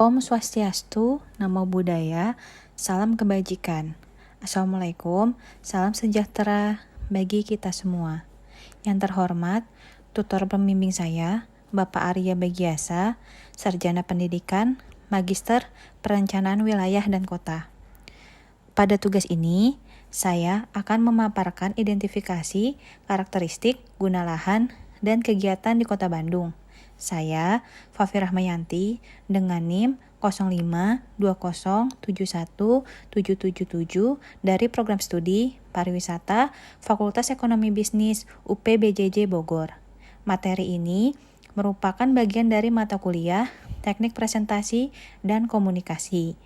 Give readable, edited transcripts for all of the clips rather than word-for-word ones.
Om Swastiastu, Namo Buddhaya, salam kebajikan. Assalamualaikum, salam sejahtera bagi kita semua. Yang terhormat, tutor pembimbing saya, Bapak Arya Bagiasa, Sarjana Pendidikan, Magister Perencanaan Wilayah dan Kota. Pada tugas ini, saya akan memaparkan identifikasi, karakteristik, guna lahan, dan kegiatan di Kota Bandung. Saya, Fafi Rahmayanti, dengan NIM 0520717777 dari Program Studi Pariwisata Fakultas Ekonomi Bisnis UPBJJ Bogor. Materi ini merupakan bagian dari mata kuliah Teknik Presentasi dan Komunikasi.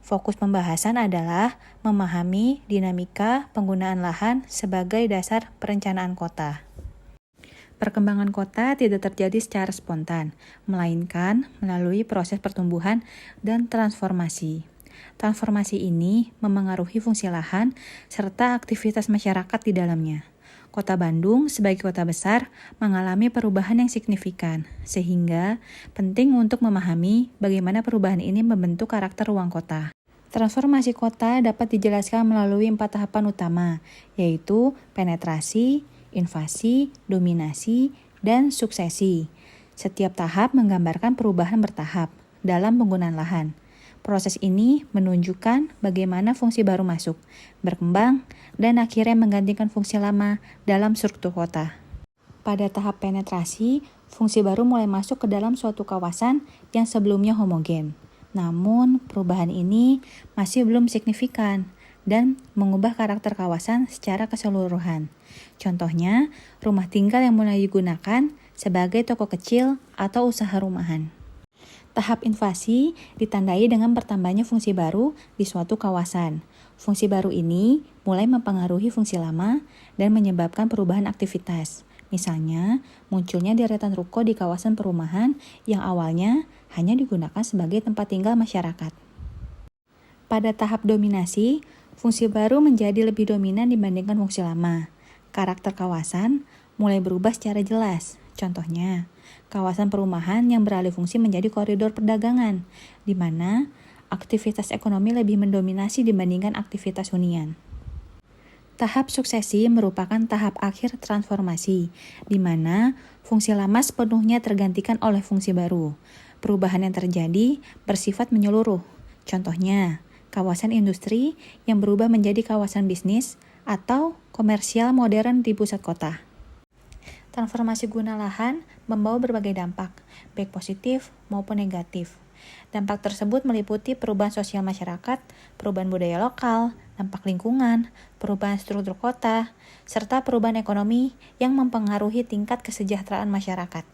Fokus pembahasan adalah memahami dinamika penggunaan lahan sebagai dasar perencanaan kota. Perkembangan kota tidak terjadi secara spontan, melainkan melalui proses pertumbuhan dan transformasi. Transformasi ini memengaruhi fungsi lahan serta aktivitas masyarakat di dalamnya. Kota Bandung sebagai kota besar mengalami perubahan yang signifikan, sehingga penting untuk memahami bagaimana perubahan ini membentuk karakter ruang kota. Transformasi kota dapat dijelaskan melalui 4 tahapan utama, yaitu penetrasi, invasi, dominasi, dan suksesi. Setiap tahap menggambarkan perubahan bertahap dalam penggunaan lahan. Proses ini menunjukkan bagaimana fungsi baru masuk, berkembang, dan akhirnya menggantikan fungsi lama dalam struktur kota. Pada tahap penetrasi, fungsi baru mulai masuk ke dalam suatu kawasan yang sebelumnya homogen. Namun, perubahan ini masih belum signifikan dan mengubah karakter kawasan secara keseluruhan. Contohnya, rumah tinggal yang mulai digunakan sebagai toko kecil atau usaha rumahan. Tahap invasi ditandai dengan bertambahnya fungsi baru di suatu kawasan. Fungsi baru ini mulai mempengaruhi fungsi lama dan menyebabkan perubahan aktivitas. Misalnya, munculnya deretan ruko di kawasan perumahan yang awalnya hanya digunakan sebagai tempat tinggal masyarakat. Pada tahap dominasi, fungsi baru menjadi lebih dominan dibandingkan fungsi lama. Karakter kawasan mulai berubah secara jelas. Contohnya, kawasan perumahan yang beralih fungsi menjadi koridor perdagangan, di mana aktivitas ekonomi lebih mendominasi dibandingkan aktivitas hunian. Tahap suksesi merupakan tahap akhir transformasi, di mana fungsi lama sepenuhnya tergantikan oleh fungsi baru. Perubahan yang terjadi bersifat menyeluruh. Contohnya, kawasan industri yang berubah menjadi kawasan bisnis atau komersial modern di pusat kota. Transformasi guna lahan membawa berbagai dampak, baik positif maupun negatif. Dampak tersebut meliputi perubahan sosial masyarakat, perubahan budaya lokal, dampak lingkungan, perubahan struktur kota, serta perubahan ekonomi yang mempengaruhi tingkat kesejahteraan masyarakat.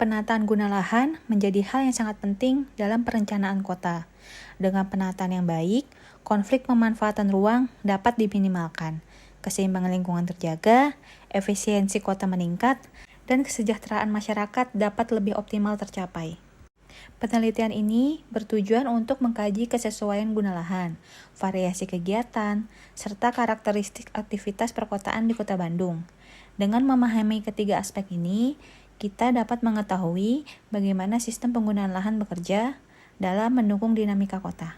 Penataan guna lahan menjadi hal yang sangat penting dalam perencanaan kota. Dengan penataan yang baik, konflik pemanfaatan ruang dapat diminimalkan, keseimbangan lingkungan terjaga, efisiensi kota meningkat, dan kesejahteraan masyarakat dapat lebih optimal tercapai. Penelitian ini bertujuan untuk mengkaji kesesuaian guna lahan, variasi kegiatan, serta karakteristik aktivitas perkotaan di Kota Bandung. Dengan memahami ketiga aspek ini, kita dapat mengetahui bagaimana sistem penggunaan lahan bekerja dalam mendukung dinamika kota.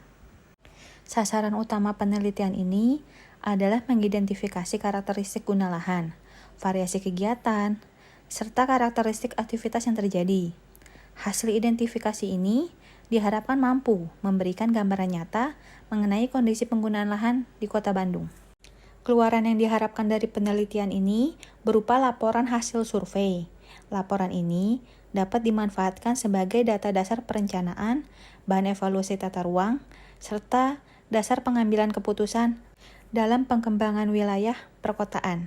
Sasaran utama penelitian ini adalah mengidentifikasi karakteristik guna lahan, variasi kegiatan, serta karakteristik aktivitas yang terjadi. Hasil identifikasi ini diharapkan mampu memberikan gambaran nyata mengenai kondisi penggunaan lahan di Kota Bandung. Keluaran yang diharapkan dari penelitian ini berupa laporan hasil survei. Laporan ini dapat dimanfaatkan sebagai data dasar perencanaan, bahan evaluasi tata ruang, serta dasar pengambilan keputusan dalam pengembangan wilayah perkotaan.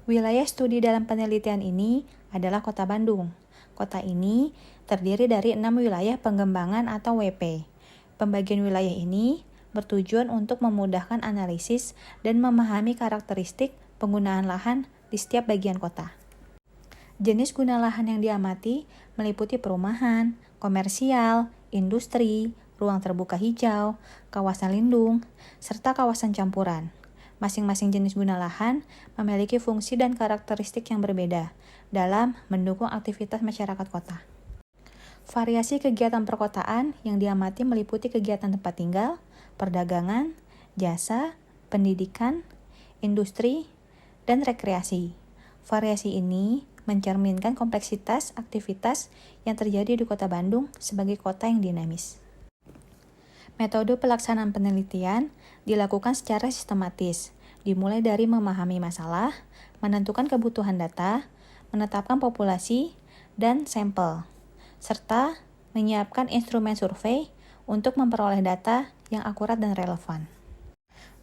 Wilayah studi dalam penelitian ini adalah Kota Bandung. Kota ini terdiri dari 6 wilayah pengembangan atau WP. Pembagian wilayah ini bertujuan untuk memudahkan analisis dan memahami karakteristik penggunaan lahan di setiap bagian kota. Jenis guna lahan yang diamati meliputi perumahan, komersial, industri, ruang terbuka hijau, kawasan lindung, serta kawasan campuran. Masing-masing jenis guna lahan memiliki fungsi dan karakteristik yang berbeda dalam mendukung aktivitas masyarakat kota. Variasi kegiatan perkotaan yang diamati meliputi kegiatan tempat tinggal, perdagangan, jasa, pendidikan, industri, dan rekreasi. Variasi ini mencerminkan kompleksitas aktivitas yang terjadi di Kota Bandung sebagai kota yang dinamis. Metode pelaksanaan penelitian dilakukan secara sistematis, dimulai dari memahami masalah, menentukan kebutuhan data, menetapkan populasi, dan sampel, serta menyiapkan instrumen survei untuk memperoleh data yang akurat dan relevan.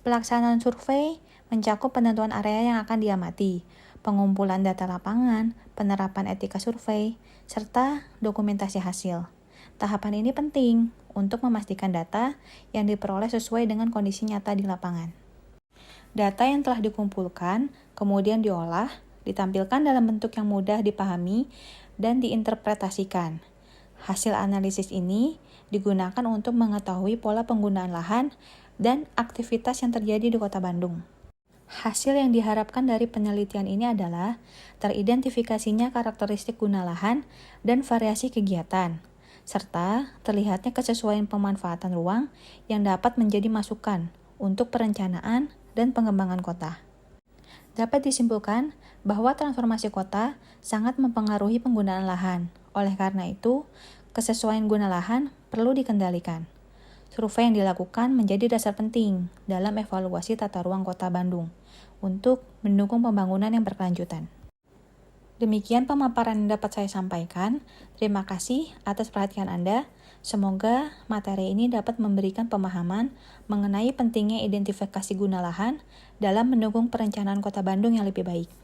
Pelaksanaan survei mencakup penentuan area yang akan diamati, pengumpulan data lapangan, penerapan etika survei, serta dokumentasi hasil. Tahapan ini penting untuk memastikan data yang diperoleh sesuai dengan kondisi nyata di lapangan. Data yang telah dikumpulkan kemudian diolah, ditampilkan dalam bentuk yang mudah dipahami, dan diinterpretasikan. Hasil analisis ini digunakan untuk mengetahui pola penggunaan lahan dan aktivitas yang terjadi di Kota Bandung. Hasil yang diharapkan dari penelitian ini adalah teridentifikasinya karakteristik guna lahan dan variasi kegiatan, serta terlihatnya kesesuaian pemanfaatan ruang yang dapat menjadi masukan untuk perencanaan dan pengembangan kota. Dapat disimpulkan bahwa transformasi kota sangat mempengaruhi penggunaan lahan. Oleh karena itu, kesesuaian guna lahan perlu dikendalikan. Survei yang dilakukan menjadi dasar penting dalam evaluasi tata ruang Kota Bandung untuk mendukung pembangunan yang berkelanjutan. Demikian pemaparan yang dapat saya sampaikan. Terima kasih atas perhatian Anda. Semoga materi ini dapat memberikan pemahaman mengenai pentingnya identifikasi guna lahan dalam mendukung perencanaan Kota Bandung yang lebih baik.